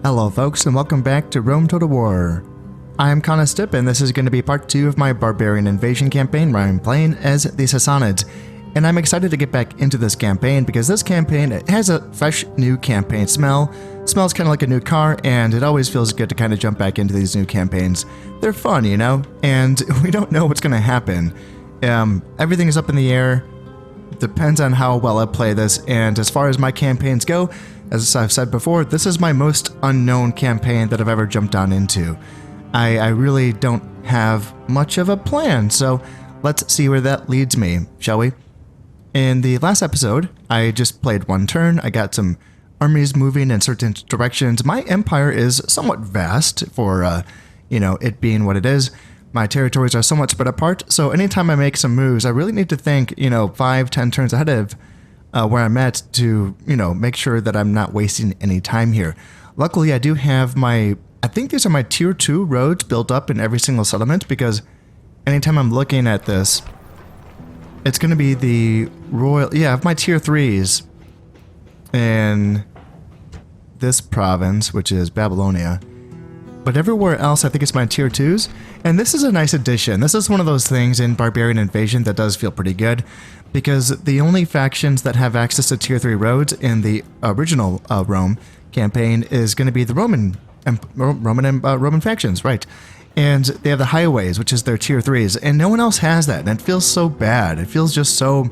Hello folks, and welcome back to Rome Total War. I am Kotais, and this is going to be part 2 of my Barbarian invasion campaign where I'm playing as the Sassanids. And I'm excited to get back into this campaign because this campaign, it has a fresh new campaign smell. Smells kind of like a new car, and it always feels good to kind of jump back into these new campaigns. They're fun, you know, and we don't know what's going to happen. Everything is up in the air. Depends on how well I play this, and as far as my campaigns go, as I've said before, this is my most unknown campaign that I've ever jumped on into. I really don't have much of a plan, so let's see where that leads me, shall we? In the last episode, I just played one turn. I got some armies moving in certain directions. My empire is somewhat vast for, it being what it is. My territories are somewhat spread apart, so anytime I make some moves, I really need to think, 5-10 turns ahead of where I'm at to, make sure that I'm not wasting any time here. Luckily, I do have I think these are my tier 2 roads built up in every single settlement, because anytime I'm looking at this, it's going to be the royal, I have my tier 3s in this province, which is Babylonia. But everywhere else, I think it's my tier 2s. And this is a nice addition. This is one of those things in Barbarian Invasion that does feel pretty good, because the only factions that have access to tier 3 roads in the original Rome campaign is going to be the Roman factions, right? And they have the highways, which is their tier 3s, and no one else has that, and it feels so bad. It feels just so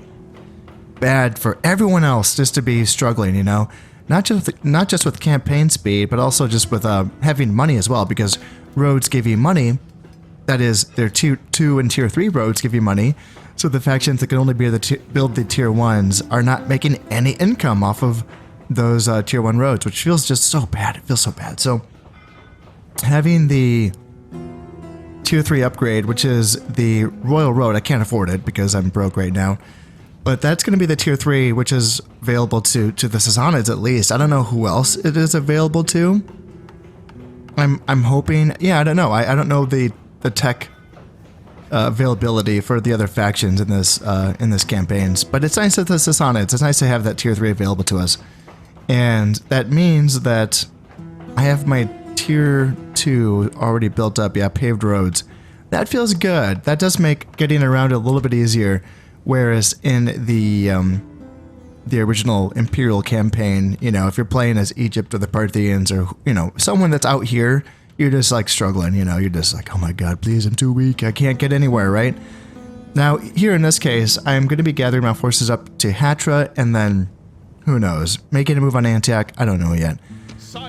bad for everyone else just to be struggling, Not just with campaign speed, but also just with having money as well, because roads give you money. That is, their tier 2 and tier 3 roads give you money, so the factions that can only build the tier 1s are not making any income off of those tier 1 roads, which feels just so bad. It feels so bad. So having the tier 3 upgrade, which is the Royal Road, I can't afford it because I'm broke right now. But that's going to be the tier 3, which is available to the Sassanids at least. I don't know who else it is available to. I'm hoping, I don't know. I don't know the tech availability for the other factions in this campaigns. But it's nice that the Sassanids, it's nice to have that tier 3 available to us. And that means that I have my tier 2 already built up. Yeah, paved roads. That feels good. That does make getting around a little bit easier. Whereas in the original Imperial campaign, if you're playing as Egypt or the Parthians or, someone that's out here, you're just like struggling, you're just like, oh my God, please, I'm too weak. I can't get anywhere, right? Now, here in this case, I'm going to be gathering my forces up to Hatra and then, who knows, making a move on Antioch. I don't know yet.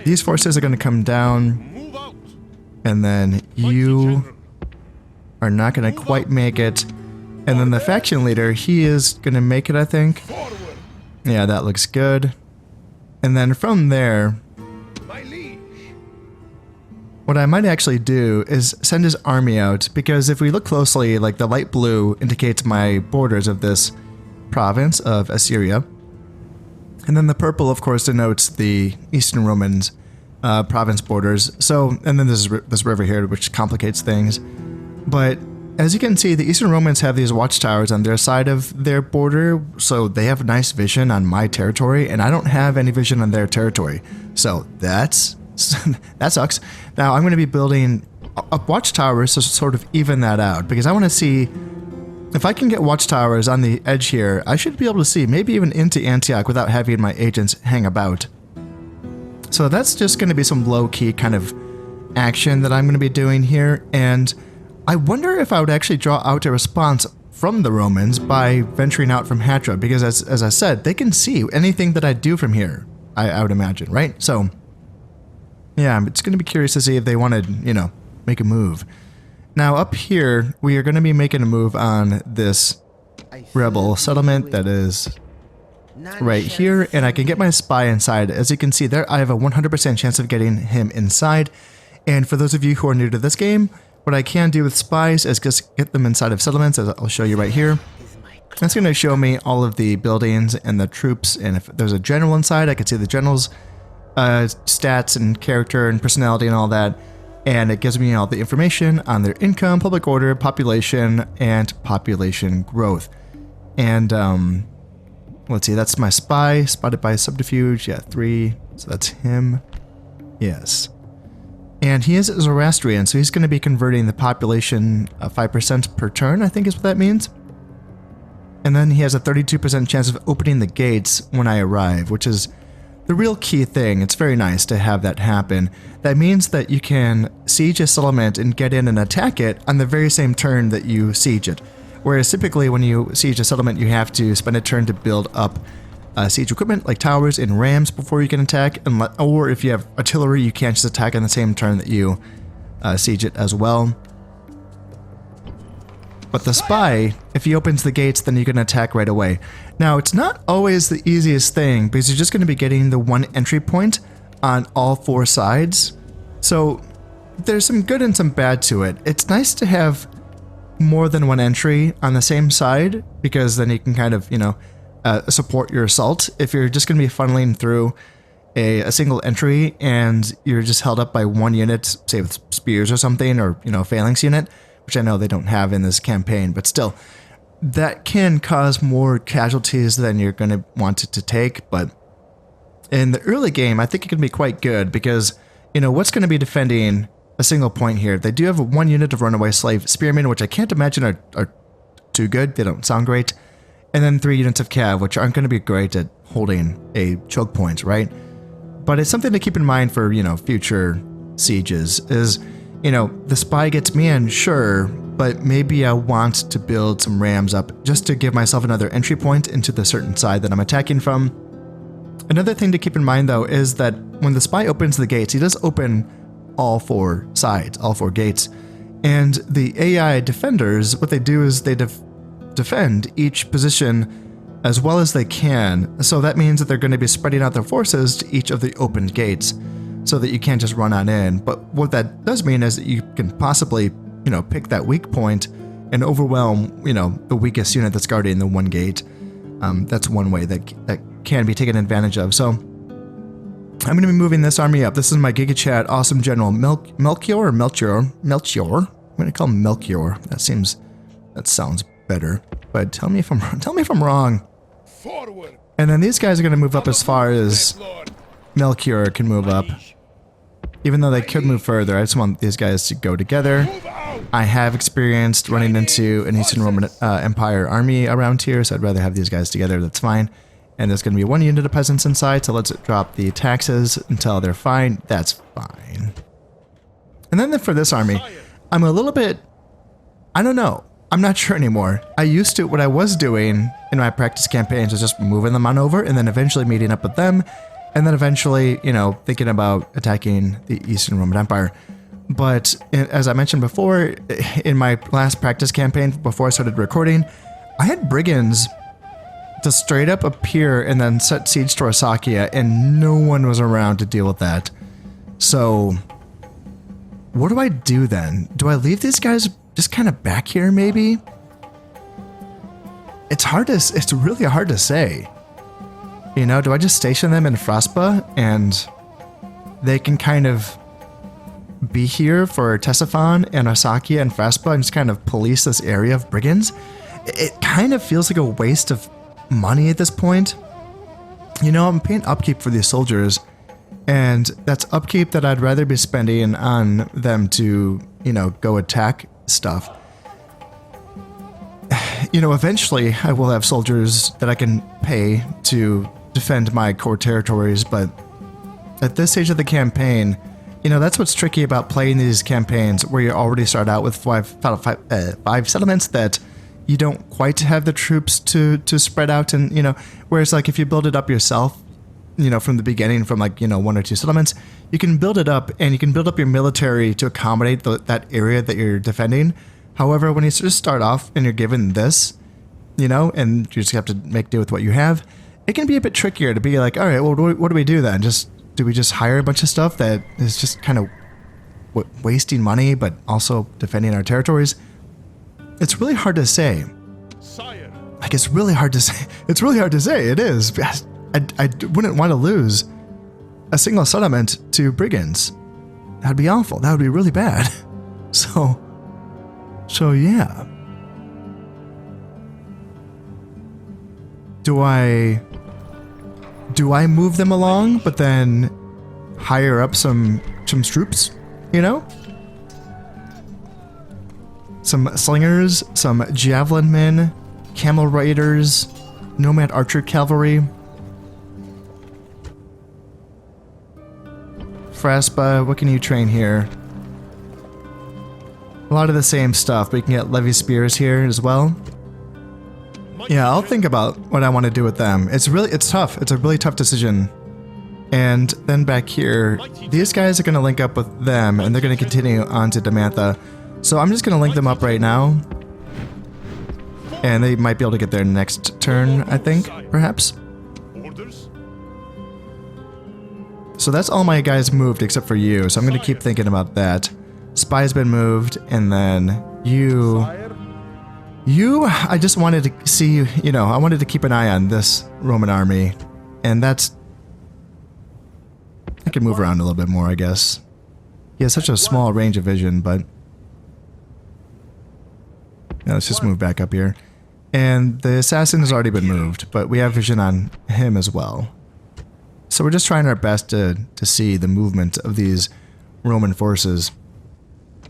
These forces are going to come down and then you are not going to quite make it. And then the faction leader, he is going to make it, I think. Yeah, that looks good. And then from there, what I might actually do is send his army out, because if we look closely, like the light blue indicates my borders of this province of Assyria. And then the purple, of course, denotes the Eastern Romans province borders. So, and then there's this river here, which complicates things. But as you can see, the Eastern Romans have these watchtowers on their side of their border, so they have nice vision on my territory, and I don't have any vision on their territory. So that sucks. Now I'm going to be building up watchtowers to sort of even that out, because I want to see if I can get watchtowers on the edge here. I should be able to see maybe even into Antioch without having my agents hang about. So that's just going to be some low-key kind of action that I'm going to be doing here, and I wonder if I would actually draw out a response from the Romans by venturing out from Hatra, because as I said, they can see anything that I do from here, I would imagine, right? So, yeah, it's going to be curious to see if they want to, make a move. Now, up here, we are going to be making a move on this rebel settlement that is right here, and I can get my spy inside. As you can see there, I have a 100% chance of getting him inside, and for those of you who are new to this game, what I can do with spies is just get them inside of settlements, as I'll show you right here. That's going to show me all of the buildings and the troops, and if there's a general inside, I can see the general's stats and character and personality and all that, and it gives me all the information on their income, public order, population, and population growth. And let's see, that's my spy, spotted by subterfuge, yeah, 3, so that's him. Yes. And he is Zoroastrian, so he's going to be converting the population 5% per turn, I think is what that means. And then he has a 32% chance of opening the gates when I arrive, which is the real key thing. It's very nice to have that happen. That means that you can siege a settlement and get in and attack it on the very same turn that you siege it. Whereas typically when you siege a settlement, you have to spend a turn to build up siege equipment like towers and rams before you can attack, or if you have artillery, you can't just attack on the same turn that you siege it as well. But the spy, if he opens the gates, then you can attack right away. Now, it's not always the easiest thing because you're just going to be getting the one entry point on all four sides. So there's some good and some bad to it. It's nice to have more than one entry on the same side because then you can kind of, support your assault. If you're just going to be funneling through a single entry and you're just held up by one unit, say with spears or something, or, phalanx unit, which I know they don't have in this campaign, but still, that can cause more casualties than you're going to want it to take. But in the early game, I think it can be quite good because, what's going to be defending a single point here? They do have one unit of runaway slave spearmen, which I can't imagine are too good. They don't sound great. And then 3 units of cav, which aren't going to be great at holding a choke point, right? But it's something to keep in mind for, future sieges is, the spy gets me in, sure, but maybe I want to build some rams up just to give myself another entry point into the certain side that I'm attacking from. Another thing to keep in mind, though, is that when the spy opens the gates, he does open all 4 sides, all 4 gates. And the AI defenders, what they do is they defend each position as well as they can. So that means that they're going to be spreading out their forces to each of the opened gates so that you can't just run on in. But what that does mean is that you can possibly, pick that weak point and overwhelm, the weakest unit that's guarding the one gate. That's one way that can be taken advantage of. So I'm going to be moving this army up. This is my Giga Chat Awesome General Melchior or Melchior. I'm going to call him Melchior. That sounds better. But tell me if I'm wrong. Forward. And then these guys are going to move up as far as Melchior can move up. Even though they could move further, I just want these guys to go together. I have experienced running into an Eastern Roman Empire army around here, so I'd rather have these guys together. That's fine. And there's going to be 1 unit of peasants inside, so let's drop the taxes until they're fine. That's fine. And then for this army, I'm a little bit... I don't know. I'm not sure anymore. What I was doing in my practice campaigns was just moving them on over and then eventually meeting up with them. And then eventually, thinking about attacking the Eastern Roman Empire. But as I mentioned before, in my last practice campaign before I started recording, I had brigands to straight up appear and then set siege to Arsacia, and no one was around to deal with that. So, what do I do then? Do I leave these guys just kind of back here, maybe? It's really hard to say. Do I just station them in Fraspa and they can kind of be here for Ctesiphon and Arsacia and Fraspa and just kind of police this area of brigands? It kind of feels like a waste of money at this point. I'm paying upkeep for these soldiers, and that's upkeep that I'd rather be spending on them to, go attack stuff. Eventually I will have soldiers that I can pay to defend my core territories, but at this stage of the campaign, that's what's tricky about playing these campaigns where you already start out with five settlements that you don't quite have the troops to spread out, and whereas like if you build it up yourself, from the beginning, from 1 or 2 settlements, you can build it up and you can build up your military to accommodate that area that you're defending. However, when you just start off and you're given this, and you just have to make do with what you have, it can be a bit trickier to be like, all right, well, what do we do then? Do we just hire a bunch of stuff that is just kind of wasting money, but also defending our territories? It's really hard to say. Sire. It's really hard to say. It's really hard to say. It is. I wouldn't want to lose a single settlement to brigands. That'd be awful. That would be really bad. So yeah. Do I move them along, but then hire up some troops, you know? Some slingers, some javelin men, camel riders, nomad archer cavalry. Fraspa, what can you train here? A lot of the same stuff, but you can get levy spears here as well. Yeah, I'll think about what I want to do with them. It's tough. It's a really tough decision. And then back here, these guys are going to link up with them, and they're going to continue on to Dumantha. So I'm just going to link them up right now. And they might be able to get there next turn, I think, perhaps. So that's all my guys moved except for you, so I'm going to keep thinking about that. Spy's been moved, and then you, I just wanted to see, you know, I wanted to keep an eye on this Roman army, and that's, I can move around a little bit more, I guess. He has such a small range of vision, but yeah, let's just move back up here. And the assassin has already been moved, but we have vision on him as well. So we're just trying our best to see the movement of these Roman forces.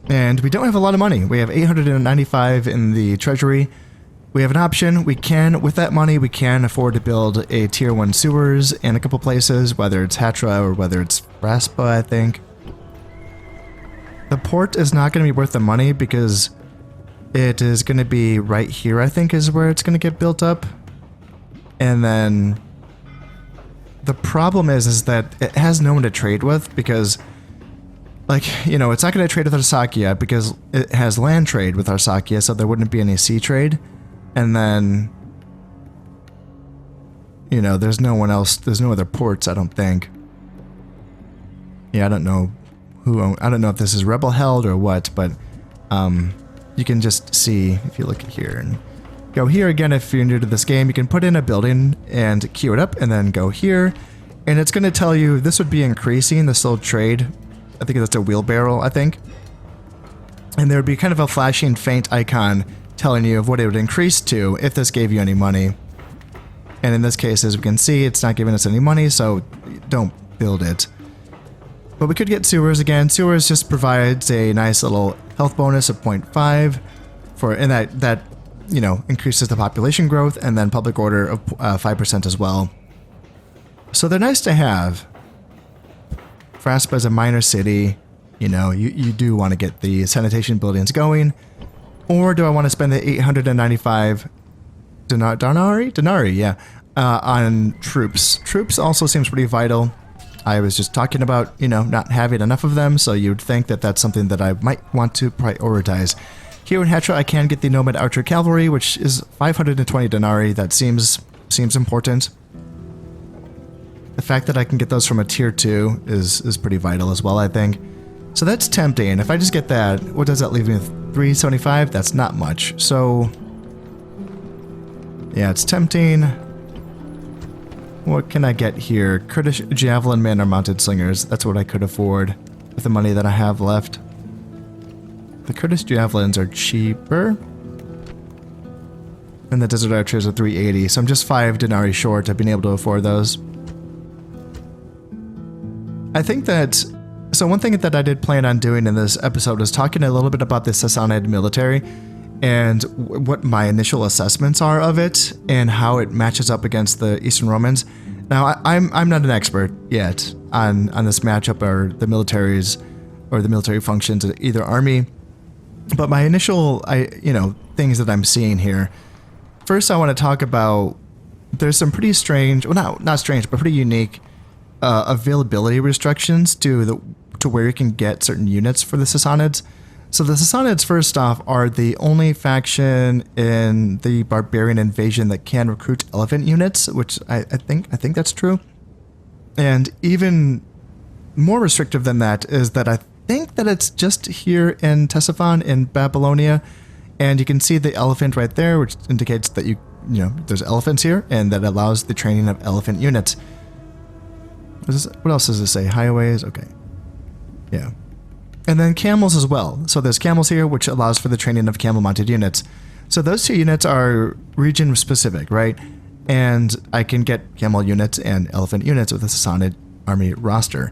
And we don't have a lot of money. We have 895 in the treasury. We have an option. We can, with that money, we can afford to build a tier 1 sewers in a couple places, whether it's Hatra or whether it's Raspa, I think. The port is not going to be worth the money because it is going to be right here, I think, is where it's going to get built up. And then the problem is that it has no one to trade with because, like, you know, it's not going to trade with Arsacia because it has land trade with Arsacia, so there wouldn't be any sea trade. And then, you know, there's no one else, there's no other ports, I don't think. Yeah, I don't know I don't know if this is rebel held or what, but you can just see if you look at here and go here again. If you're new to this game, you can put in a building and queue it up and then go here, and it's going to tell you this would be increasing the sold trade. I think that's a wheelbarrow, I think. And there would be kind of a flashing faint icon telling you of what it would increase to if this gave you any money. And in this case, as we can see, it's not giving us any money, so don't build it. But we could get sewers again. Sewers just provides a nice little health bonus of 0.5 for, and that you know, increases the population growth, and then public order of 5% as well. So they're nice to have. Fraspa is a minor city. You know, you do want to get the sanitation buildings going. Or do I want to spend the 895 denarii, yeah, on troops? Troops also seems pretty vital. I was just talking about, you know, not having enough of them, so you'd think that that's something that I might want to prioritize. Here in Hatra, I can get the Nomad Archer Cavalry, which is 520 denarii. That seems important. The fact that I can get those from a tier 2 is pretty vital as well, I think. So that's tempting. If I just get that, what does that leave me with? 375? That's not much. So, yeah, it's tempting. What can I get here? Kurdish Javelin Men or Mounted Slingers. That's what I could afford with the money that I have left. The Kurdish Javelins are cheaper. And the Desert Archers are 380, so I'm just 5 denarii short of being able to afford those. I think that... So one thing that I did plan on doing in this episode was talking a little bit about the Sassanid military and what my initial assessments are of it and how it matches up against the Eastern Romans. Now, I'm not an expert yet on this matchup or the militaries or the military functions of either army, but my initial things that I'm seeing here. First, I want to talk about there's some pretty strange, well, not strange, but pretty unique availability restrictions to where you can get certain units for the Sassanids. So the Sassanids, first off, are the only faction in the Barbarian invasion that can recruit elephant units, which I think that's true. And even more restrictive than that is that I think that it's just here in Ctesiphon in Babylonia, and you can see the elephant right there, which indicates that you know there's elephants here, and that allows the training of elephant units. What else does it say? Highways? Okay. Yeah. And then camels as well. So there's camels here, which allows for the training of camel-mounted units. So those two units are region-specific, right? And I can get camel units and elephant units with the Sassanid army roster.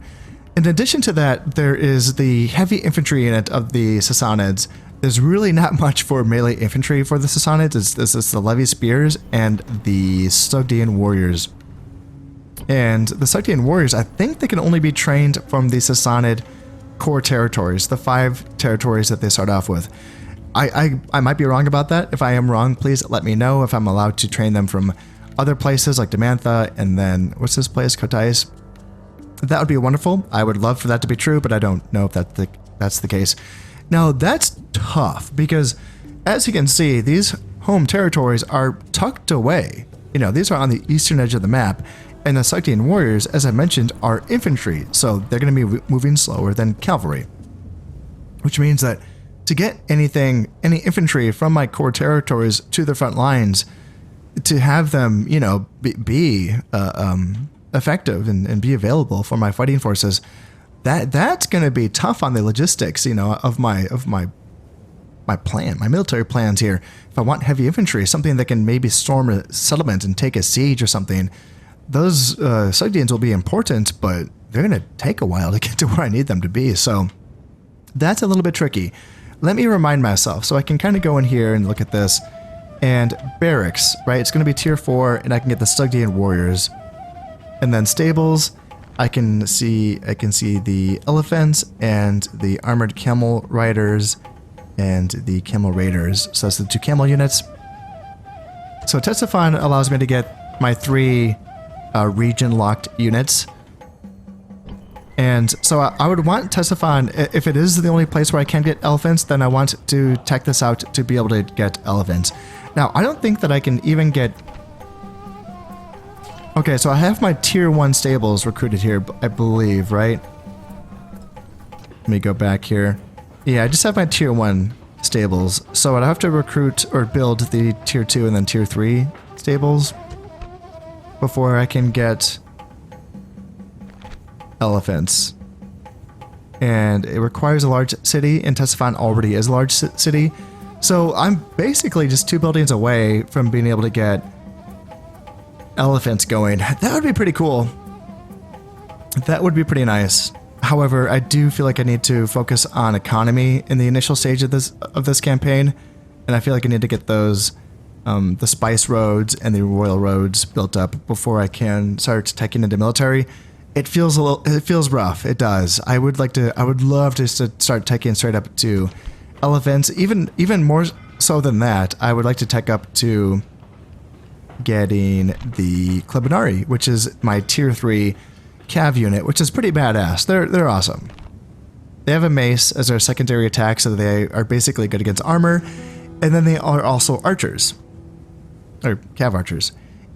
In addition to that, there is the heavy infantry unit of the Sassanids. There's really not much for melee infantry for the Sassanids. It's the Levy Spears and the Sogdian Warriors. And the Sogdian Warriors, I think they can only be trained from the Sassanid core territories, the 5 territories that they start off with. I might be wrong about that. If I am wrong, please let me know if I'm allowed to train them from other places like Dumantha and then, what's this place, Kotais? That would be wonderful. I would love for that to be true, but I don't know if that's the case. Now, that's tough because, as you can see, these home territories are tucked away. You know, these are on the eastern edge of the map, and the Sogdian Warriors, as I mentioned, are infantry, so they're going to be moving slower than cavalry. Which means that to get any infantry from my core territories to the front lines, to have them, you know, be effective and be available for my fighting forces, that's going to be tough on the logistics, you know, of my plan, my military plans here. If I want heavy infantry, something that can maybe storm a settlement and take a siege or something, those Sogdians will be important, but they're going to take a while to get to where I need them to be. So that's a little bit tricky. Let me remind myself, so I can kind of go in here and look at this. And barracks, right? It's going to be tier 4, and I can get the Sogdian Warriors. And then stables, I can see the elephants and the armored camel riders and the camel raiders. So that's the 2 camel units. So Ctesiphon allows me to get my 3 region-locked units. And so I would want Ctesiphon, if it is the only place where I can get elephants, then I want to tech this out to be able to get elephants. Now, I don't think that I can even get... Okay, so I have my tier 1 stables recruited here, I believe, right? Let me go back here. Yeah, I just have my tier 1 stables. So I'd have to recruit or build the tier 2 and then tier 3 stables before I can get elephants. And it requires a large city, and Ctesiphon already is a large city. So I'm basically just 2 buildings away from being able to get elephants going. That would be pretty cool. That would be pretty nice. However, I do feel like I need to focus on economy in the initial stage of this campaign, and I feel like I need to get those the spice roads and the royal roads built up before I can start teching into military. It feels rough. It does. I would love to start teching straight up to elephants. Even more so than that, I would like to tech up to getting the Klebinari, which is my tier 3 cav unit, which is pretty badass. They're awesome. They have a mace as their secondary attack, so they are basically good against armor, and then they are also archers, or cav archers.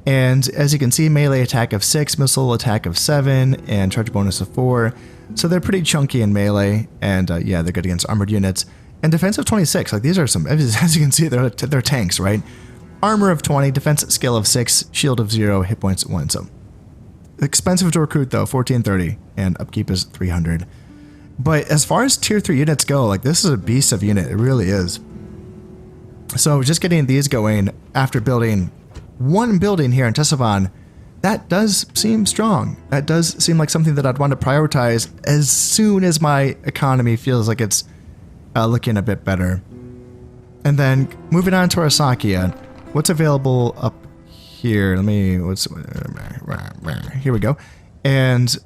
And as you can see, melee attack of 6, missile attack of 7, and charge bonus of 4. So they're pretty chunky in melee, and yeah, they're good against armored units. And defense of 26, like these are some, as you can see, they're tanks, right? Armor of 20, defense skill of 6, shield of 0, hit points 1. So expensive to recruit though, 1430, and upkeep is 300. But as far as tier 3 units go, like this is a beast of unit, it really is. So just getting these going after building 1 building here in Ctesiphon, that does seem strong. That does seem like something that I'd want to prioritize as soon as my economy feels like it's looking a bit better. And then moving on to Arsacia, what's available up here? Here we go. And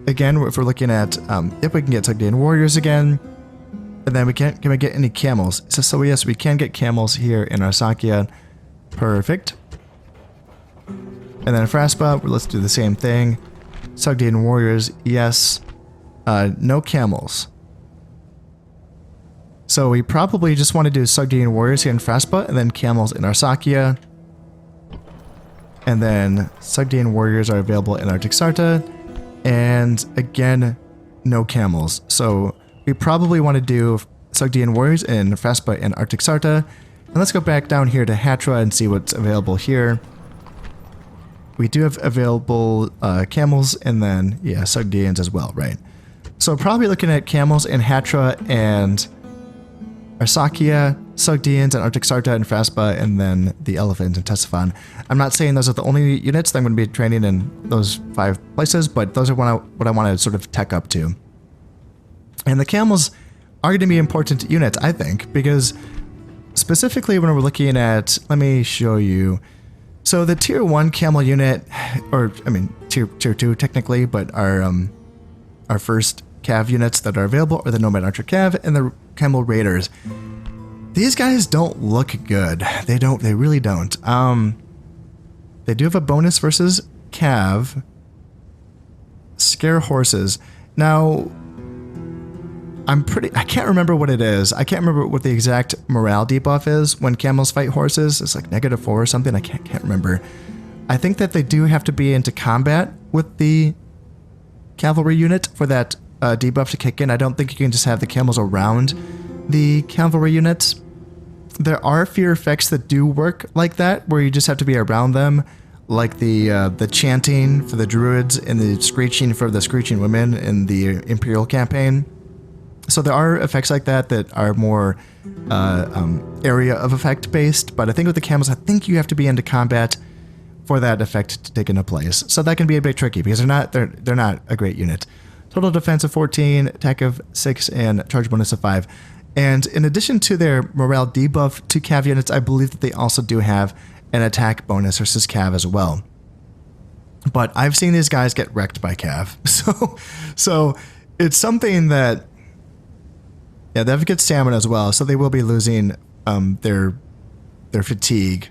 again, if we're looking at if we can get Sogdian Warriors again, and then can we get any camels? So yes, we can get camels here in Arsacia. Perfect. And then Fraspa, let's do the same thing. Sogdian Warriors, yes. No camels. So we probably just want to do Sogdian Warriors here in Fraspa, and then camels in Arsacia. And then Sogdian Warriors are available in Artaxata. And again, no camels. So we probably want to do Sogdian Warriors in Fraspa and Artaxata. And let's go back down here to Hatra and see what's available here. We do have available camels, and then, yeah, Sogdians as well, right? So probably looking at camels in Hatra and Arsacia, Sogdians and Arctic Sarta and Fraspa, and then the Elephants and Tessifon. I'm not saying those are the only units that I'm going to be training in those 5 places, but those are what I want to sort of tech up to. And the camels are going to be important units, I think, because specifically when we're looking at, let me show you. So the tier 1 camel unit, or I mean tier 2 technically, but our first cav units that are available are the Nomad Archer Cav and the Camel Raiders. These guys don't look good. They really don't. They do have a bonus versus cav. Scare horses. Now, I can't remember what it is. I can't remember what the exact morale debuff is when camels fight horses. It's like -4 or something. I can't remember. I think that they do have to be into combat with the cavalry unit for that debuff to kick in. I don't think you can just have the camels around the cavalry units. There are fear effects that do work like that, where you just have to be around them, like the chanting for the druids and the screeching for the screeching women in the Imperial campaign. So there are effects like that that are more area of effect based, but I think with the camels, I think you have to be into combat for that effect to take into place. So that can be a bit tricky because they're not a great unit. Total defense of 14, attack of 6, and charge bonus of 5. And in addition to their morale debuff to cav units, I believe that they also do have an attack bonus versus cav as well. But I've seen these guys get wrecked by cav. So it's something that, yeah, they have good stamina as well. So they will be losing their fatigue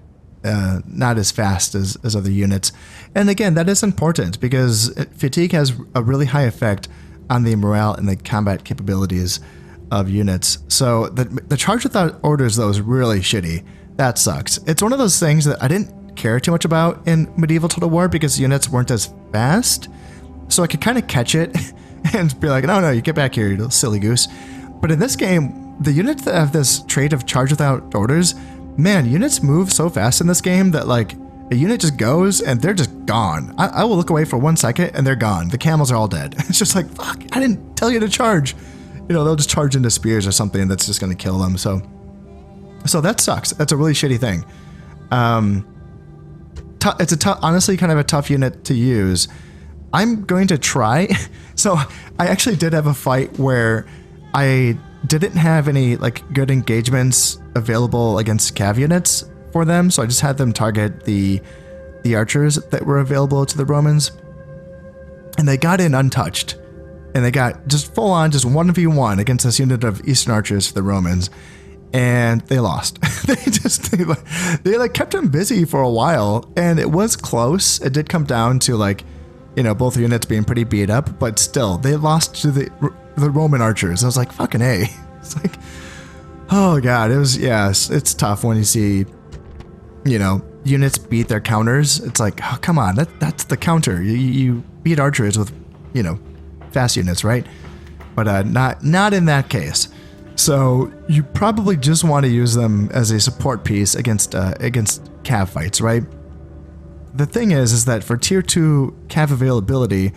not as fast as other units. And again, that is important because fatigue has a really high effect on the morale and the combat capabilities of units. So the charge without orders, though, is really shitty. That sucks. It's one of those things that I didn't care too much about in Medieval Total War because units weren't as fast. So I could kind of catch it and be like, no, you get back here, you little silly goose. But in this game, the units that have this trait of charge without orders, man, units move so fast in this game that like a unit just goes and they're just gone. I will look away for 1 second and they're gone. The camels are all dead. It's just like, fuck, I didn't tell you to charge. You know, they'll just charge into spears or something that's just going to kill them. So that sucks. That's a really shitty thing. It's honestly kind of a tough unit to use. I'm going to try. So I actually did have a fight where I didn't have any like good engagements available against cav units for them. So I just had them target the archers that were available to the Romans. And they got in untouched. And they got just full on, just 1v1 against this unit of Eastern archers for the Romans. And they lost. they like kept them busy for a while. And it was close. It did come down to like, you know, both units being pretty beat up. But still, they lost to the Roman archers. I was like, fucking A. It's like, oh God. It's tough when you see, you know, units beat their counters. It's like, oh, come on. That's the counter. You beat archers with, you know, fast units, right? But not in that case. So you probably just want to use them as a support piece against cav fights, right? The thing is that for tier 2 cav availability,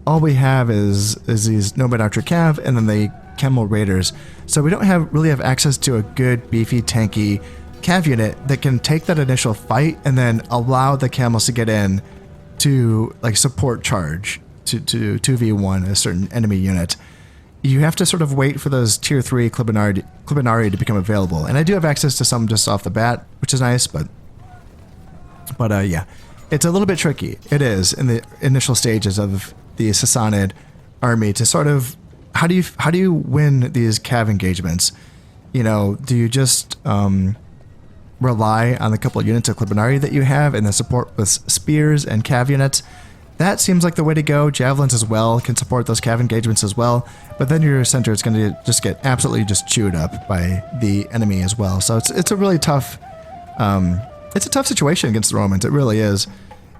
all we have is these Nomad Archer Cav and then the Camel Raiders. So we don't really have access to a good, beefy, tanky cav unit that can take that initial fight and then allow the camels to get in to like support charge to 2v1 a certain enemy unit. You have to sort of wait for those tier 3 Clibinari to become available. And I do have access to some just off the bat, which is nice, but yeah. It's a little bit tricky. It is in the initial stages of the Sassanid army to sort of how do you win these cav engagements? You know, do you just rely on the couple of units of Clibinari that you have and then support with spears and cav units? That seems like the way to go. Javelins as well can support those cav engagements as well, but then your center is going to just get absolutely just chewed up by the enemy as well. So it's a really tough it's a tough situation against the Romans. It really is.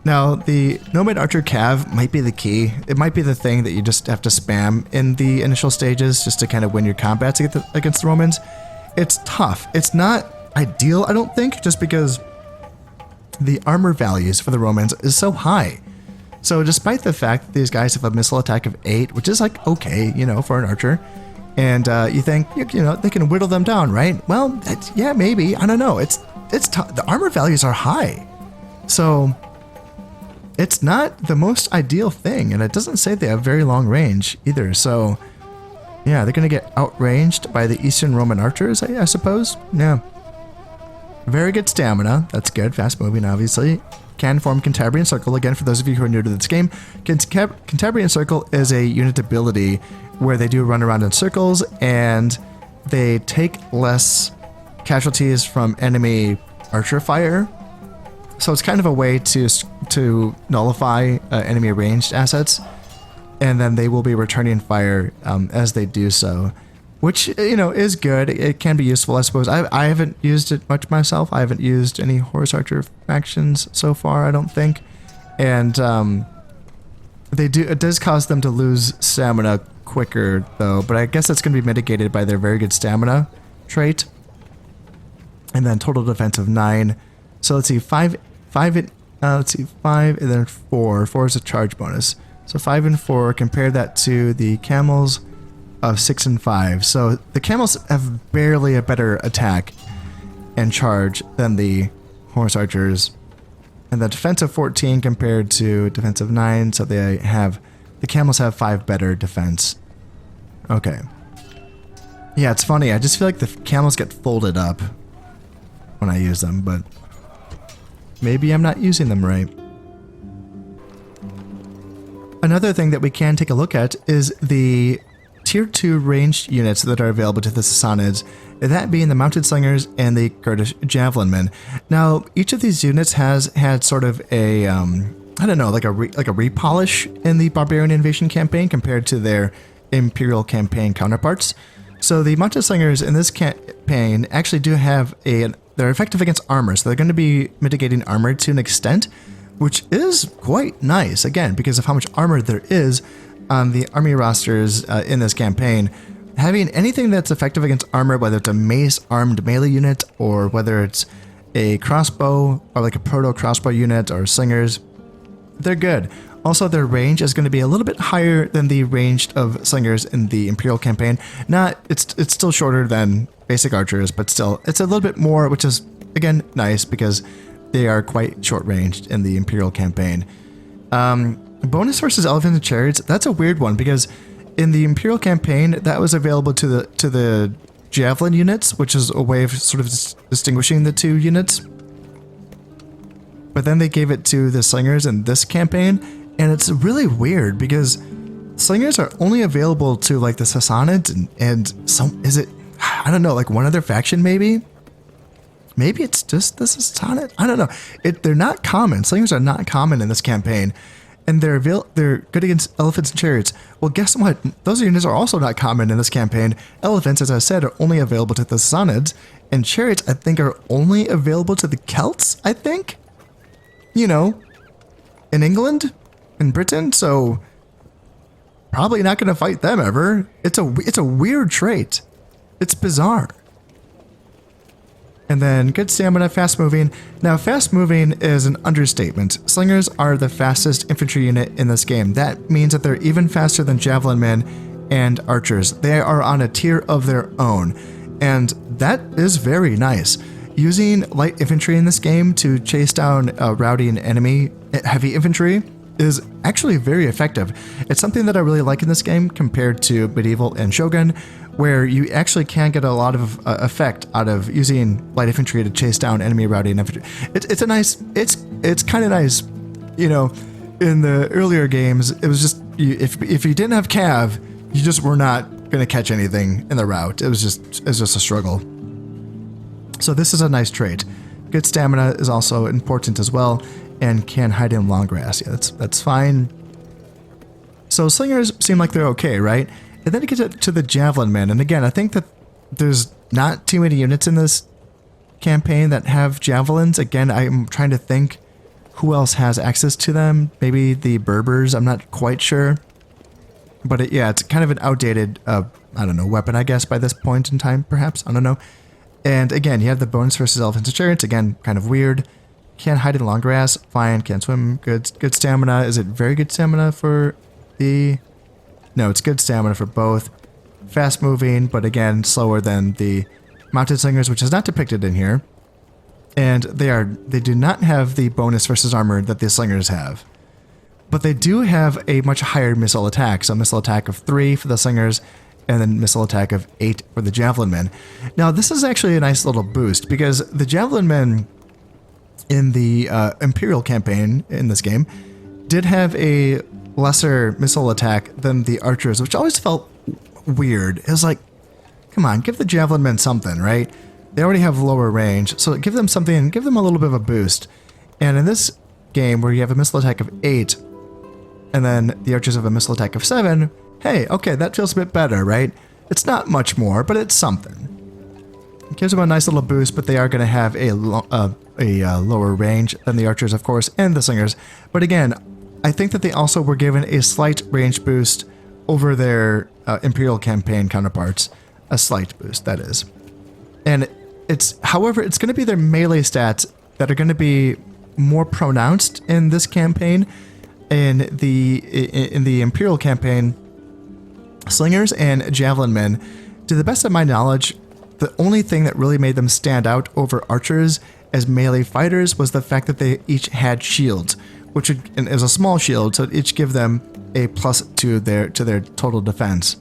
Now, the Nomad Archer Cav might be the key. It might be the thing that you just have to spam in the initial stages just to kind of win your combats against the Romans. It's tough. It's not ideal, I don't think, just because the armor values for the Romans is so high. So despite the fact that these guys have a missile attack of 8, which is like okay, you know, for an archer, And you think, you know, they can whittle them down, right? Well, yeah, maybe. I don't know. The armor values are high. So it's not the most ideal thing. And it doesn't say they have very long range either. So yeah, they're going to get outranged by the Eastern Roman archers, I suppose. Yeah. Very good stamina. That's good. Fast moving, obviously. Can form Cantabrian Circle. Again, for those of you who are new to this game, Cantabrian Circle is a unit ability where they do run around in circles and they take less casualties from enemy archer fire. So it's kind of a way to nullify enemy ranged assets, and then they will be returning fire as they do so, which, you know, is good. It can be useful, I suppose. I haven't used it much myself. I haven't used any Horse Archer factions so far, I don't think. And it does cause them to lose stamina quicker, though. But I guess that's going to be mitigated by their very good stamina trait. And then total defense of 9. So let's see, 5 and then 4. 4 is a charge bonus. So 5 and 4, compare that to the camels of 6 and 5. So the camels have barely a better attack and charge than the horse archers. And the defense of 14 compared to defense of 9. So the camels have 5 better defense. Okay. Yeah, it's funny. I just feel like the camels get folded up when I use them, but maybe I'm not using them right. Another thing that we can take a look at is the Tier 2 ranged units that are available to the Sassanids, that being the Mounted Slingers and the Kurdish Javelin Men. Now, each of these units has had sort of a, I don't know, like a repolish in the Barbarian Invasion campaign compared to their Imperial campaign counterparts. So the Mounted Slingers in this campaign actually do have they're effective against armor, so they're going to be mitigating armor to an extent, which is quite nice, again, because of how much armor there is on the army rosters in this campaign. Having anything that's effective against armor, whether it's a mace-armed melee unit, or whether it's a crossbow, or like a proto-crossbow unit, or slingers, they're good. Also, their range is going to be a little bit higher than the range of slingers in the Imperial campaign. It's still shorter than basic archers, but still, it's a little bit more, which is, again, nice, because they are quite short-ranged in the Imperial campaign. Bonus versus elephants and chariots, that's a weird one, because in the Imperial campaign, that was available to the javelin units, which is a way of sort of distinguishing the two units. But then they gave it to the slingers in this campaign, and it's really weird, because slingers are only available to, like, the Sassanids and some, is it, I don't know, like one other faction maybe? Maybe it's just the Sassanid? I don't know. They're not common. Slingers are not common in this campaign. And they're good against elephants and chariots. Well, guess what? Those units are also not common in this campaign. Elephants, as I said, are only available to the Sassanids. And chariots, I think, are only available to the Celts, I think? You know, in England, in Britain, so probably not going to fight them ever. It's a weird trait. It's bizarre. And then good stamina, fast moving. Now, fast moving is an understatement. Slingers are the fastest infantry unit in this game. That means that they're even faster than javelin men and archers. They are on a tier of their own. And that is very nice. Using light infantry in this game to chase down a routing enemy heavy infantry is actually very effective. It's something that I really like in this game compared to Medieval and Shogun, where you actually can get a lot of effect out of using light infantry to chase down enemy routing infantry. It's kind of nice, you know. In the earlier games, it was just if you didn't have cav, you just were not going to catch anything in the route. It was just a struggle. So this is a nice trait. Good stamina is also important as well, and can hide in long grass. Yeah, that's fine. So slingers seem like they're okay, right? And then you get to the javelin men, and again, I think that there's not too many units in this campaign that have javelins. Again, I'm trying to think who else has access to them. Maybe the Berbers, I'm not quite sure. But it's kind of an outdated, I don't know, weapon, I guess, by this point in time, perhaps. I don't know. And again, you have the bonus versus elephants and chariots. Again, kind of weird. Can't hide in long grass. Fine. Can't swim. Good stamina. Is it very good stamina for the... No, it's good stamina for both. fast moving, but again, slower than the mounted slingers, which is not depicted in here. And they do not have the bonus versus armor that the slingers have. But they do have a much higher missile attack. So missile attack of 3 for the slingers, and then missile attack of 8 for the javelin men. Now, this is actually a nice little boost, because the javelin men in the Imperial campaign in this game did have a lesser missile attack than the archers, which always felt weird. It was like, come on, give the javelin men something, right? They already have lower range, so give them something, give them a little bit of a boost. And in this game, where you have a missile attack of 8, and then the archers have a missile attack of 7, hey, okay, that feels a bit better, right? It's not much more, but it's something. It gives them a nice little boost, but they are going to have a lower range than the archers, of course, and the slingers. But again, I think that they also were given a slight range boost over their Imperial campaign counterparts. A slight boost, that is. And however, it's going to be their melee stats that are going to be more pronounced in this campaign. In the Imperial campaign, slingers and javelin men, to the best of my knowledge, the only thing that really made them stand out over archers as melee fighters was the fact that they each had shields, which and it was a small shield, so it each give them a plus to their total defense.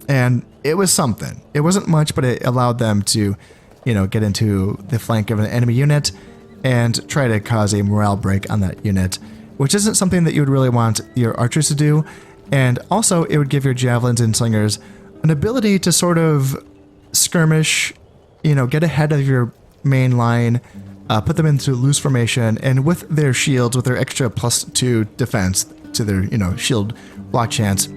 And it was something. It wasn't much, but it allowed them to, get into the flank of an enemy unit and try to cause a morale break on that unit, which isn't something that you would really want your archers to do. And also, it would give your javelins and slingers an ability to sort of skirmish, get ahead of your main line, put them into loose formation, and with their shields, with their extra +2 defense to their, shield block chance,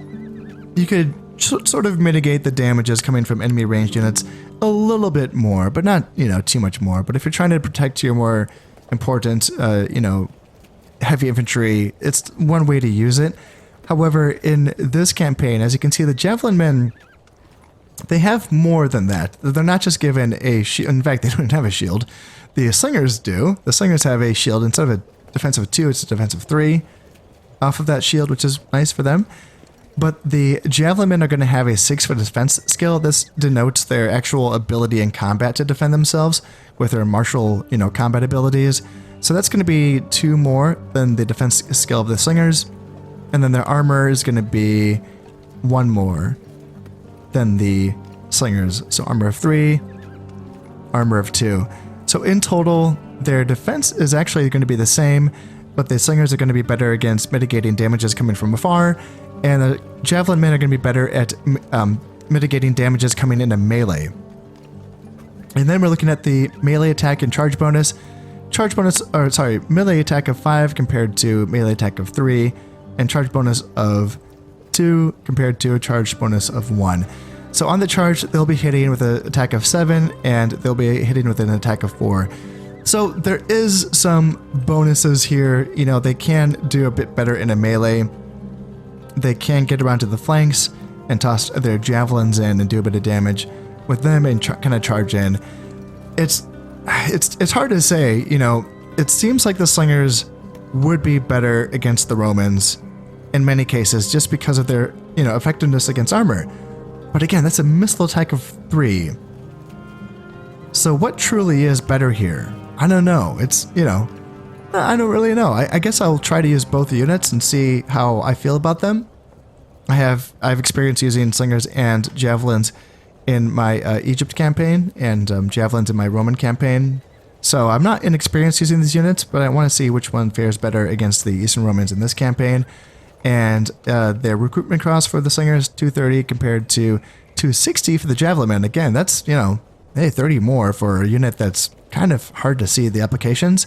you could sort of mitigate the damages coming from enemy ranged units a little bit more, but not, too much more. But if you're trying to protect your more important, heavy infantry, it's one way to use it. However, in this campaign, as you can see, the javelin men, they have more than that. They're not just given a shield. In fact, they don't have a shield. The slingers do. The slingers have a shield. Instead of a defensive 2, it's a defensive 3 off of that shield, which is nice for them. But the javelin men are going to have a 6 for defense skill. This denotes their actual ability in combat to defend themselves with their martial, combat abilities. So that's going to be 2 more than the defense skill of the slingers. And then their armor is going to be 1 more than the slingers. So armor of 3, armor of 2. So in total, their defense is actually going to be the same, but the slingers are going to be better against mitigating damages coming from afar, and the javelin men are going to be better at mitigating damages coming into melee. And then we're looking at the melee attack and charge bonus. Melee attack of 5 compared to melee attack of 3, and charge bonus of 2 compared to a charge bonus of 1. So on the charge, they'll be hitting with an attack of 7, and they'll be hitting with an attack of 4. So there is some bonuses here. They can do a bit better in a melee. They can get around to the flanks and toss their javelins in and do a bit of damage with them and kind of charge in. It's hard to say. It seems like the slingers would be better against the Romans in many cases just because of their effectiveness against armor. But again, that's a missile attack of 3. So what truly is better here? I don't know. I don't really know. I guess I'll try to use both units and see how I feel about them. I've experience using slingers and javelins in my Egypt campaign and javelins in my Roman campaign. So I'm not inexperienced using these units, but I want to see which one fares better against the Eastern Romans in this campaign. And their recruitment cost for the slingers, 230 compared to 260 for the javelin men. Again, that's, 30 more for a unit that's kind of hard to see the applications.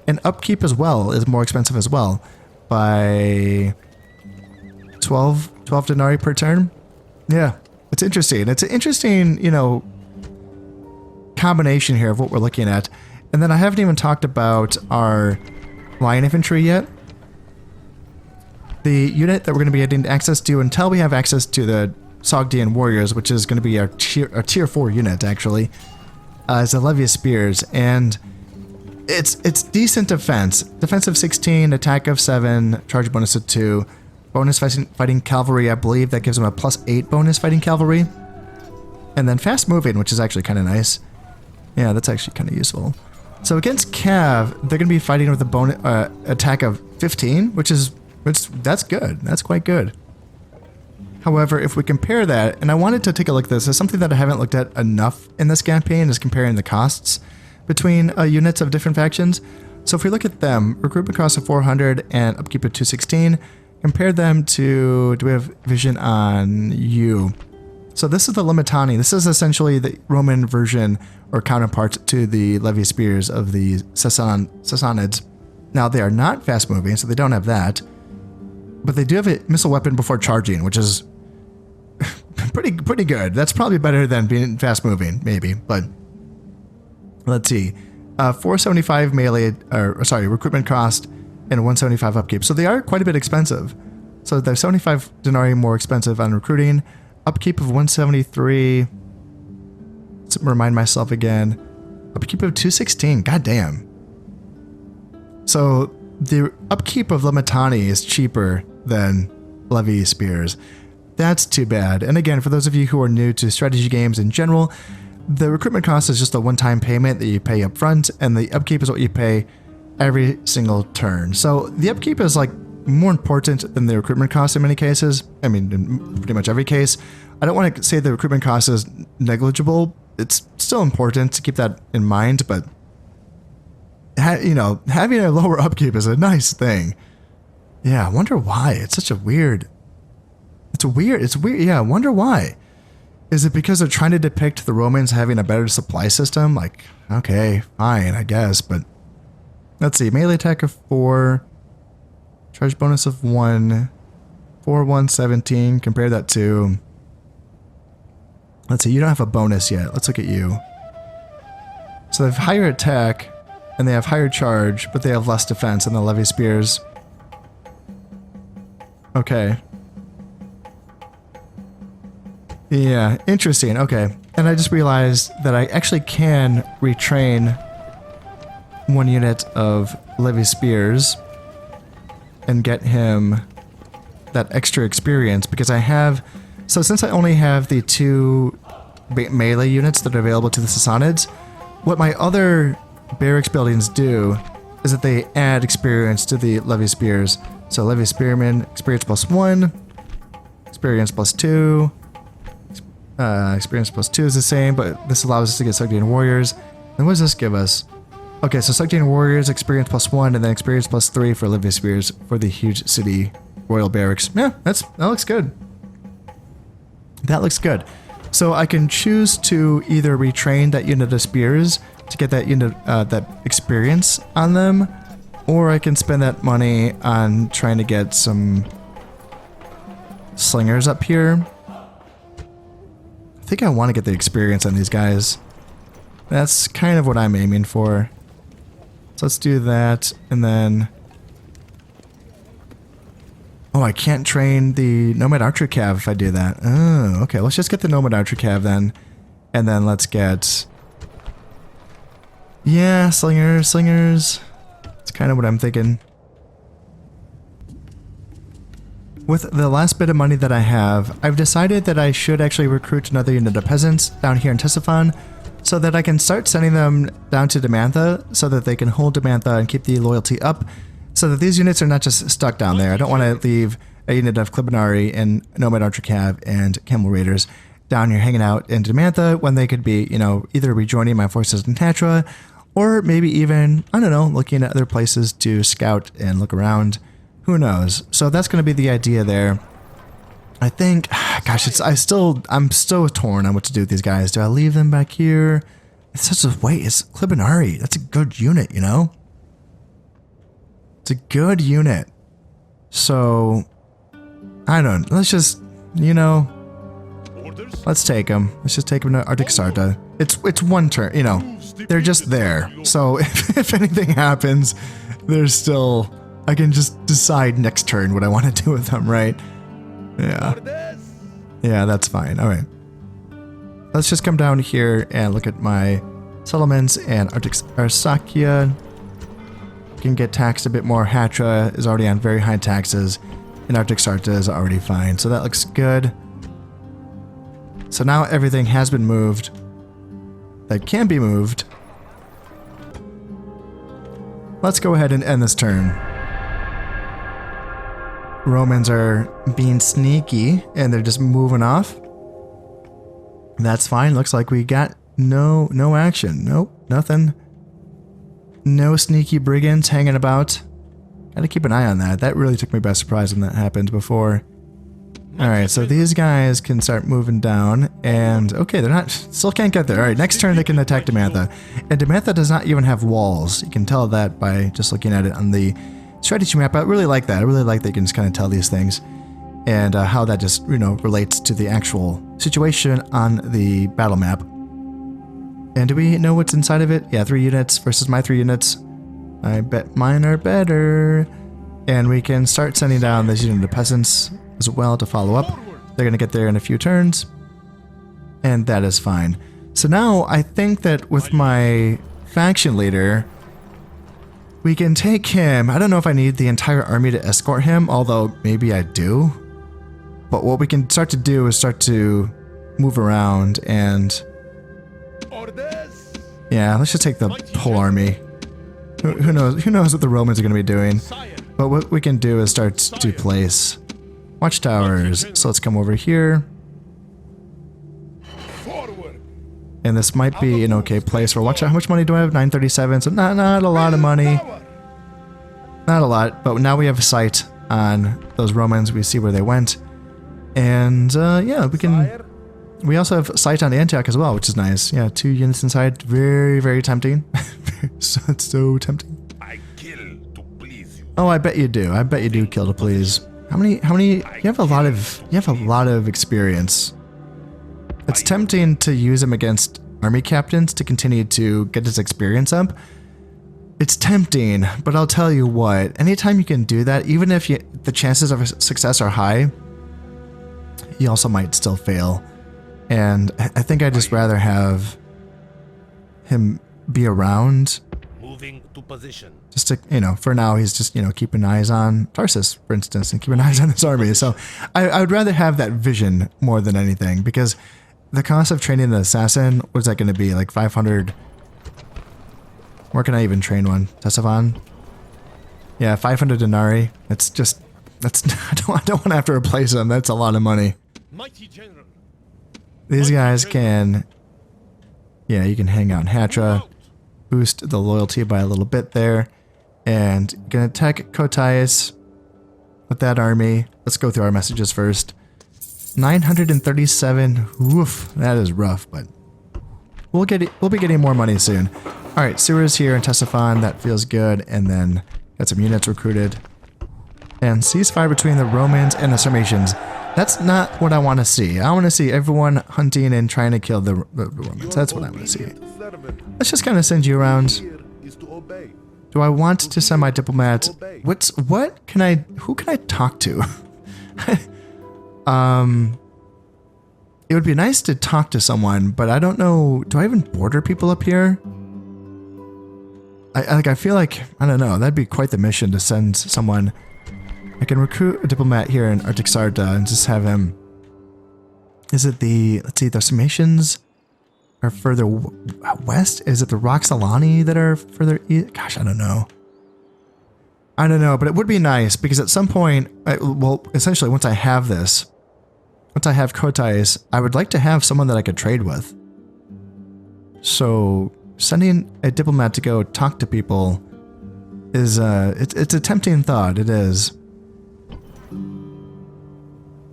And upkeep as well is more expensive as well by 12 denarii per turn. Yeah, it's interesting. It's an interesting, combination here of what we're looking at. And then I haven't even talked about our line infantry yet. The unit that we're going to be getting access to until we have access to the Sogdian warriors, which is going to be our tier 4 unit actually, is the Levy of Spears, and it's decent defense. Defense of 16, attack of 7, charge bonus of 2, bonus fighting cavalry, I believe that gives them a +8 bonus fighting cavalry. And then fast moving, which is actually kind of nice. Yeah, that's actually kind of useful. So against Cav, they're going to be fighting with a bonus attack of 15, that's good. That's quite good. However, if we compare that, and I wanted to take a look at this, as something that I haven't looked at enough in this campaign is comparing the costs between units of different factions. So if we look at them, recruitment cost of 400 and upkeep of 216, compare them to, do we have vision on you? So this is the Limitani. This is essentially the Roman version or counterpart to the Levy Spears of the Sassanids. Now they are not fast moving, so they don't have that. But they do have a missile weapon before charging, which is pretty good. That's probably better than being fast moving, maybe. But let's see. 475 melee, recruitment cost and 175 upkeep. So they are quite a bit expensive. So they're 75 denarii more expensive on recruiting. Upkeep of 173. Let's remind myself again. Upkeep of 216. God damn. So the upkeep of Limitani is cheaper than Levy Spears. That's too bad. And again, for those of you who are new to strategy games in general, the recruitment cost is just a one-time payment that you pay up front, and the upkeep is what you pay every single turn. So the upkeep is like more important than the recruitment cost in many cases. I mean, in pretty much every case. I don't want to say the recruitment cost is negligible. It's still important to keep that in mind, but you know, having a lower upkeep is a nice thing. Yeah, I wonder why. It's such a weird... It's weird. Yeah, I wonder why. Is it because they're trying to depict the Romans having a better supply system? Like, okay, fine, I guess, but... Let's see, melee attack of 4, charge bonus of 1, 4, 1, 17, compare that to... Let's see, you don't have a bonus yet. Let's look at you. So they have higher attack, and they have higher charge, but they have less defense than the Levy Spears. Okay. Yeah, interesting. Okay. And I just realized that I actually can retrain one unit of Levy Spears and get him that extra experience because I have... So since I only have the 2 melee units that are available to the Sassanids, what my other barracks buildings do is that they add experience to the Levy Spears. So Levy Spearmen, experience +1, experience +2, experience +2 is the same, but this allows us to get Sogdian Warriors. And what does this give us? Okay, so Sogdian Warriors, experience +1, and then experience +3 for Levy Spears for the huge city royal barracks. Yeah, that looks good. That looks good. So I can choose to either retrain that unit of spears to get that unit, that experience on them, or I can spend that money on trying to get some slingers up here. I think I want to get the experience on these guys. That's kind of what I'm aiming for. So let's do that, and then... Oh, I can't train the Nomad Archer Cav if I do that. Oh, okay. Let's just get the Nomad Archer Cav then. And then let's get... Yeah, slingers. It's kind of what I'm thinking. With the last bit of money that I have, I've decided that I should actually recruit another unit of peasants down here in Tisiphon so that I can start sending them down to Dumantha so that they can hold Dumantha and keep the loyalty up so that these units are not just stuck down there. I don't want to leave a unit of Klibinari and Nomad Archer Cav and Camel Raiders down here hanging out in Dumantha when they could be, you know, either rejoining my forces in Tatra or maybe even, I don't know, looking at other places to scout and look around. Who knows? So that's going to be the idea there. I think, gosh, I'm still torn on what to do with these guys. Do I leave them back here? It's such a wait. It's Klibinari. That's a good unit, you know? It's a good unit. So, I don't know. Let's just, you know, let's take them. Let's just take them to Arctic Sarta. It's one turn, you know. They're just there. So if anything happens, there's still... I can just decide next turn what I want to do with them, right? Yeah. Yeah, that's fine. All right. Let's just come down here and look at my settlements and Arsakia can get taxed a bit more. Hatra is already on very high taxes. And Arctic Sarta is already fine, so that looks good. So now everything has been moved that can be moved. Let's go ahead and end this turn. Romans are being sneaky and they're just moving off. That's fine. Looks like we got no action. Nope, nothing. No sneaky brigands hanging about. Gotta keep an eye on that. That really took me by surprise when that happened before. Alright, so these guys can start moving down, and okay, they're not, still can't get there. Alright, next turn they can attack Dumantha. And Dumantha does not even have walls. You can tell that by just looking at it on the strategy map. I really like that. I really like that you can just kind of tell these things. And how that just, you know, relates to the actual situation on the battle map. And do we know what's inside of it? Yeah, 3 units versus my 3 units. I bet mine are better. And we can start sending down these unit of peasants as well to follow up. They're going to get there in a few turns. And that is fine. So now I think that with my faction leader, we can take him. I don't know if I need the entire army to escort him, although maybe I do. But what we can start to do is start to move around and... yeah, let's just take the whole army. Who knows what the Romans are going to be doing. But what we can do is start to place watchtowers. So let's come over here. And this might be an okay place for watchtower. How much money do I have? 937. So not a lot of money. Not a lot. But now we have a sight on those Romans. We see where they went. And yeah, we can... we also have sight on Antioch as well, which is nice. Yeah, 2 units inside. Very, very tempting. So it's so tempting. I kill to please you. Oh, I bet you do. I bet you do kill to please. How many you have a lot of experience. It's tempting to use him against army captains to continue to get his experience up. It's tempting, but I'll tell you what, anytime you can do that, even if the chances of success are high, you also might still fail. And I think I'd just rather have him be around. Moving to position. Just to, you know, for now he's just, you know, keeping eyes on Tarsus, for instance, and keeping eyes on his army. So I would rather have that vision more than anything, because the cost of training an assassin, what's that going to be? Like 500? Where can I even train one? Tesafon? Yeah, 500 denarii. It's just, that's, I don't want to have to replace him. That's a lot of money. Mighty general. These guys can, yeah, you can hang out in Hatra, boost the loyalty by a little bit there, and gonna attack Kotais with that army. Let's go through our messages first. 937, woof, that is rough, but we'll be getting more money soon. All right, Sewers here in Tesafon, that feels good, and then got some units recruited. And ceasefire between the Romans and the Sarmatians. That's not what I want to see. I want to see everyone hunting and trying to kill the Romans. That's what I want to see. Let's just kind of send you around. Do I want to send my diplomat? Who can I talk to? It would be nice to talk to someone, but I don't know. Do I even border people up here? I feel like, I don't know. That'd be quite the mission to send someone. I can recruit a diplomat here in Arctic Sarta and just have him. Is it the, let's see, the Sarmatians are further west? Is it the Roxolani that are further east? Gosh, I don't know. I don't know, but it would be nice because at some point, well, essentially once I have this, once I have Kotais, I would like to have someone that I could trade with. So sending a diplomat to go talk to people is, it's a tempting thought, it is.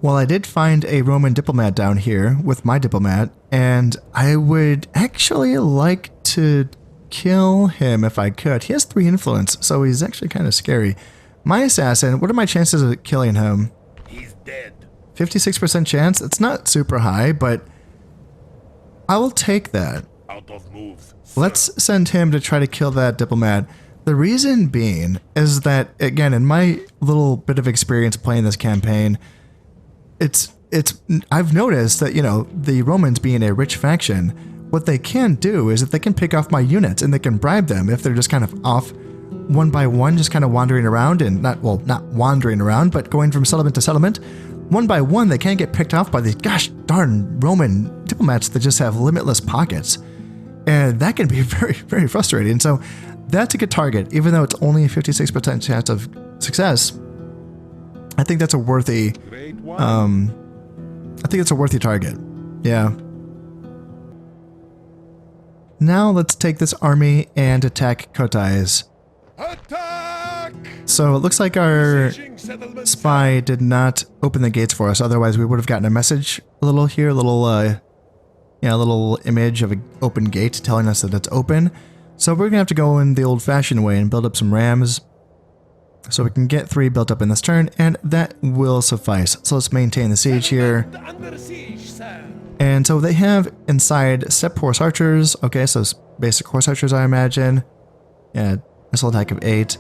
Well, I did find a Roman diplomat down here with my diplomat, and I would actually like to kill him if I could. He has 3 influence, so he's actually kind of scary. My assassin, what are my chances of killing him? He's dead. 56% chance? It's not super high, but I will take that. Out of moves. Let's send him to try to kill that diplomat. The reason being is that, again, in my little bit of experience playing this campaign, I've noticed that, you know, the Romans being a rich faction, what they can do is that they can pick off my units and they can bribe them if they're just kind of off one by one, just kind of wandering around and not wandering around, but going from settlement to settlement. One by one, they can't get picked off by these gosh darn Roman diplomats that just have limitless pockets. And that can be very, very frustrating. So that's a good target, even though it's only a 56% chance of success. I think that's a worthy, I think it's a worthy target. Yeah. Now let's take this army and attack Kotais. Attack! So it looks like our spy did not open the gates for us. Otherwise, we would have gotten a message, a little image of an open gate telling us that it's open. So we're gonna have to go in the old-fashioned way and build up some rams, so we can get 3 built up in this turn, and that will suffice. So let's maintain the siege here. And so they have inside step horse archers. Okay, so basic horse archers, I imagine. Yeah, missile attack of 8.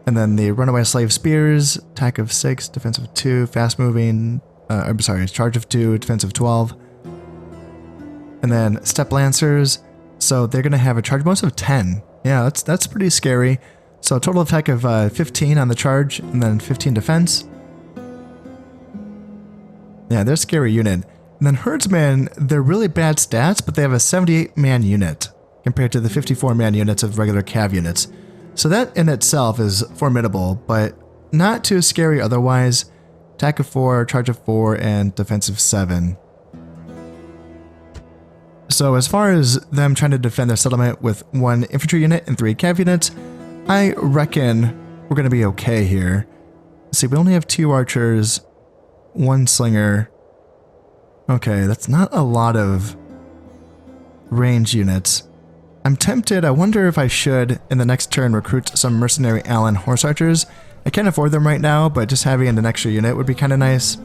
And then the runaway slave spears, attack of 6, defense of 2, fast moving, I'm sorry, charge of 2, defense of 12. And then step lancers, so they're going to have a charge bonus of 10. Yeah, that's pretty scary. So total attack of 15 on the charge, and then 15 defense. Yeah, they're a scary unit. And then herdsmen, they're really bad stats, but they have a 78-man unit compared to the 54-man units of regular cav units. So that in itself is formidable, but not too scary otherwise. Attack of 4, charge of 4, and defense of 7. So as far as them trying to defend their settlement with 1 infantry unit and 3 cav units, I reckon we're going to be okay here. Let's see, we only have 2 archers, 1 slinger. Okay, that's not a lot of range units. I'm tempted. I wonder if I should, in the next turn, recruit some mercenary Allen horse archers. I can't afford them right now, but just having an extra unit would be kind of nice.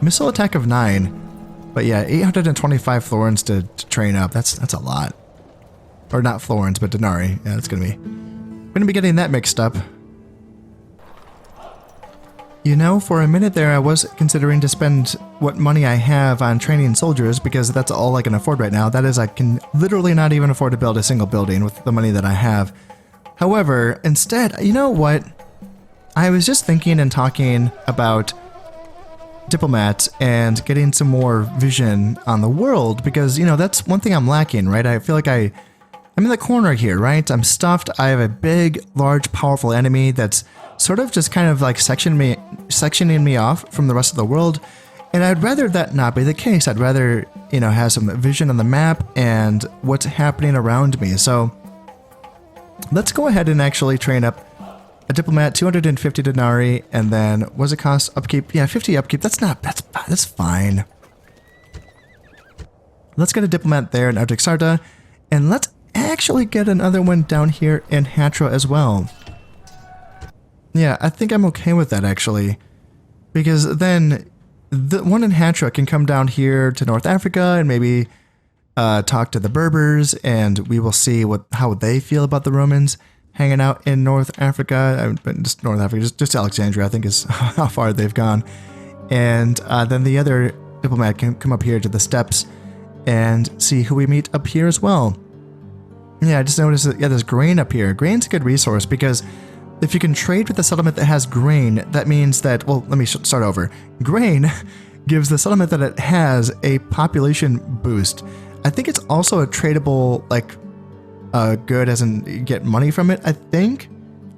Missile attack of 9. But yeah, 825 florins to train up. That's a lot. Or not florins, but denarii. Yeah, that's going to be getting that mixed up. You know, for a minute there, I was considering to spend what money I have on training soldiers, because that's all I can afford right now. That is, I can literally not even afford to build a single building with the money that I have. However, instead, you know what? I was just thinking and talking about diplomats and getting some more vision on the world, because, you know, that's one thing I'm lacking, right? I feel like I'm in the corner here, right? I'm stuffed. I have a big, large, powerful enemy that's sort of just kind of like sectioning me off from the rest of the world. And I'd rather that not be the case. I'd rather, you know, have some vision on the map and what's happening around me. So let's go ahead and actually train up a diplomat, 250 denarii, and then what does it cost? Upkeep? Yeah, 50 upkeep. That's fine. Let's get a diplomat there in Artaxata, and let's actually get another one down here in Hatra as well. Yeah, I think I'm okay with that, actually, because then the one in Hatra can come down here to North Africa and maybe talk to the Berbers, and we will see how they feel about the Romans hanging out in North Africa. Just North Africa, just Alexandria, I think, is how far they've gone. And then the other diplomat can come up here to the steppes and see who we meet up here as well. Yeah, I just noticed that, yeah, there's grain up here. Grain's a good resource, because if you can trade with a settlement that has grain, that means that, well, let me start over. Grain gives the settlement that it has a population boost. I think it's also a tradable, like, good, as in you get money from it, I think.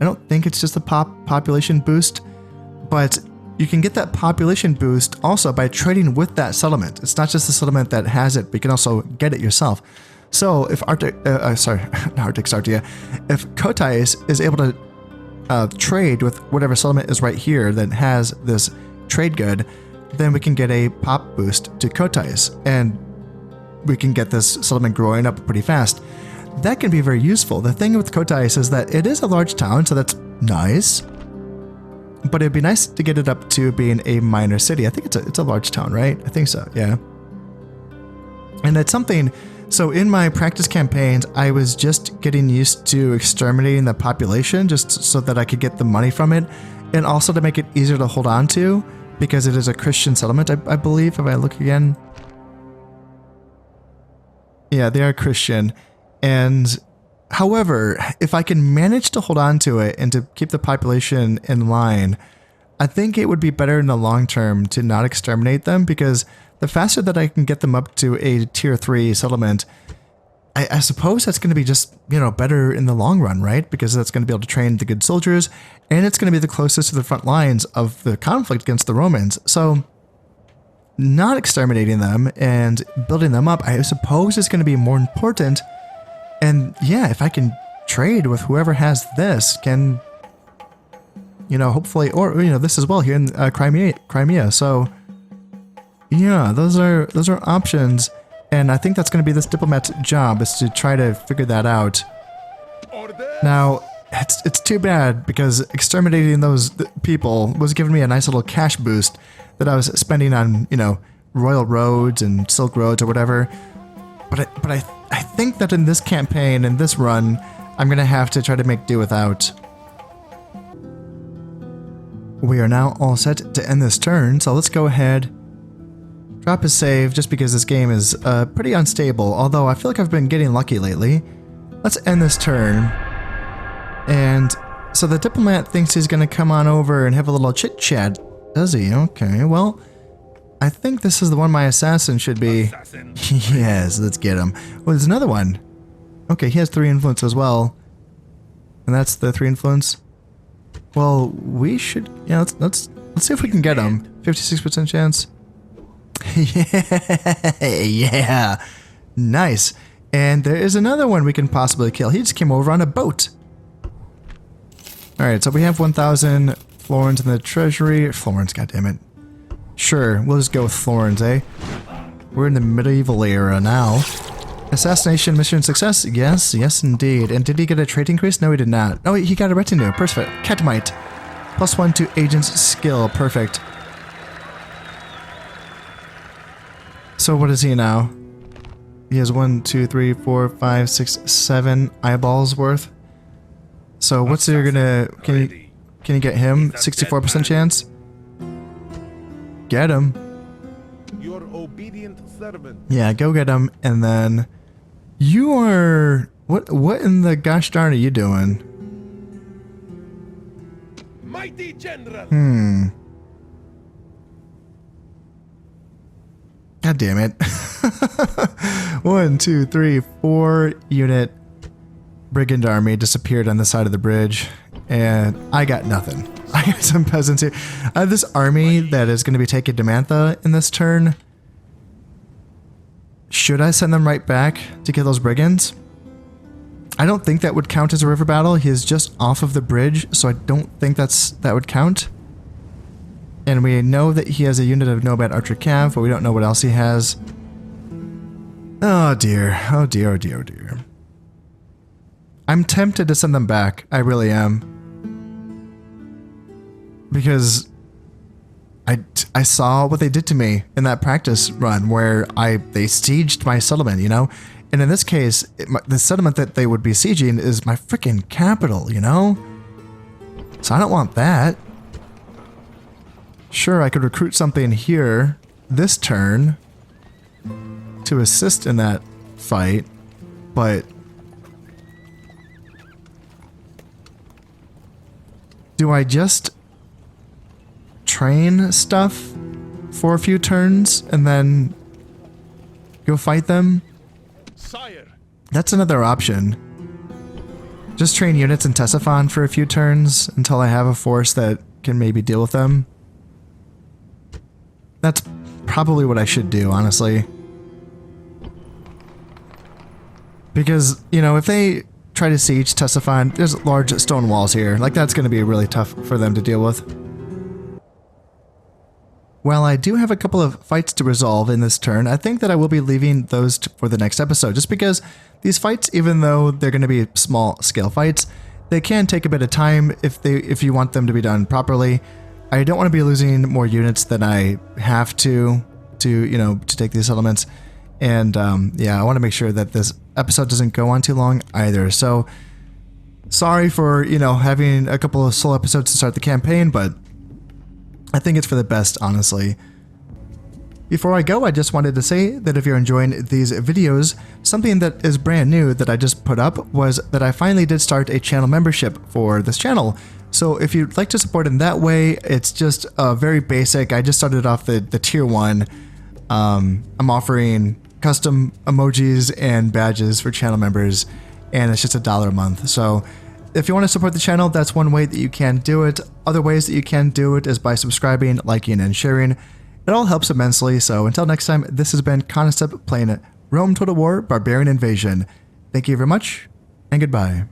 I don't think it's just a population boost, but you can get that population boost also by trading with that settlement. It's not just the settlement that has it, but you can also get it yourself. So if if Kotais is able to trade with whatever settlement is right here that has this trade good, then we can get a pop boost to Kotais, and we can get this settlement growing up pretty fast. That can be very useful. The thing with Kotais is that it is a large town, so that's nice, but it'd be nice to get it up to being a minor city. I think it's a large town, right? I think so, yeah. And it's something. So in my practice campaigns, I was just getting used to exterminating the population just so that I could get the money from it, and also to make it easier to hold on to, because it is a Christian settlement, I believe, if I look again. Yeah, they are Christian, and However, if I can manage to hold on to it and to keep the population in line, I think it would be better in the long term to not exterminate them, because the faster that I can get them up to a tier 3 settlement, I suppose that's going to be just, you know, better in the long run, right? Because that's going to be able to train the good soldiers, and it's going to be the closest to the front lines of the conflict against the Romans. So not exterminating them and building them up, I suppose, is going to be more important. And yeah, if I can trade with whoever has this, can, you know, hopefully, or, you know, this as well here in Crimea. So yeah, those are options. And I think that's going to be this diplomat's job, is to try to figure that out. Now, it's too bad, because exterminating those people was giving me a nice little cash boost that I was spending on, you know, royal roads and silk roads or whatever. But I think that in this campaign, in this run, I'm going to have to try to make do without. We are now all set to end this turn, so let's go ahead. Drop a save, just because this game is pretty unstable, although I feel like I've been getting lucky lately. Let's end this turn. And so the diplomat thinks he's going to come on over and have a little chit-chat. Does he? Okay, well, I think this is the one my assassin should be. Yes, let's get him. Well, there's another one. Okay, he has 3 influence as well. And that's the 3 influence. Well, we should, yeah, let's see if we can get him. 56% chance. Yeah, nice. And there is another one we can possibly kill. He just came over on a boat. Alright, so we have 1,000 florins in the treasury. Florins, goddammit. Sure, we'll just go with florins, eh? We're in the medieval era now. Assassination mission success? Yes, yes indeed. And did he get a trait increase? No, he did not. Oh, he got a retinue. Perfect. Catamite. +1 to agent's skill. Perfect. So what is he now? He has 1, 2, 3, 4, 5, 6, 7 eyeballs worth. So what's there gonna... Can you get him? 64% chance? Get him. Your obedient servant. Yeah, go get him. And then... You are... What in the gosh darn are you doing? Mighty general. God damn it. 1, 2, 3, 4 unit brigand army disappeared on the side of the bridge, and I got nothing. I got some peasants here. I have this army that is going to be taking Dumantha in this turn. Should I send them right back to kill those brigands? I don't think that would count as a river battle. He is just off of the bridge, so I don't think that would count. And we know that he has a unit of Nomad Archer Cav, but we don't know what else he has. Oh dear, oh dear, oh dear, oh dear. I'm tempted to send them back, I really am. Because I saw what they did to me in that practice run where they sieged my settlement, you know? And in this case, the settlement that they would be sieging is my freaking capital, you know? So I don't want that. Sure, I could recruit something here this turn to assist in that fight, but do I just train stuff for a few turns and then go fight them? Sire. That's another option. Just train units in Ctesiphon for a few turns until I have a force that can maybe deal with them. That's probably what I should do, honestly. Because, you know, if they try to siege Ctesiphon, there's large stone walls here. Like, that's going to be really tough for them to deal with. While I do have a couple of fights to resolve in this turn, I think that I will be leaving those for the next episode, just because these fights, even though they're going to be small scale fights, they can take a bit of time if you want them to be done properly. I don't want to be losing more units than I have to take these settlements. And yeah, I want to make sure that this episode doesn't go on too long either. So sorry for, having a couple of slow episodes to start the campaign, but I think it's for the best, honestly. Before I go, I just wanted to say that if you're enjoying these videos, something that is brand new that I just put up was that I finally did start a channel membership for this channel. So if you'd like to support in that way, it's just very basic. I just started off the tier 1. I'm offering custom emojis and badges for channel members, and it's just $1 a month. So if you want to support the channel, that's one way that you can do it. Other ways that you can do it is by subscribing, liking, and sharing. It all helps immensely. So until next time, this has been Concept playing Rome Total War Barbarian Invasion. Thank you very much, and goodbye.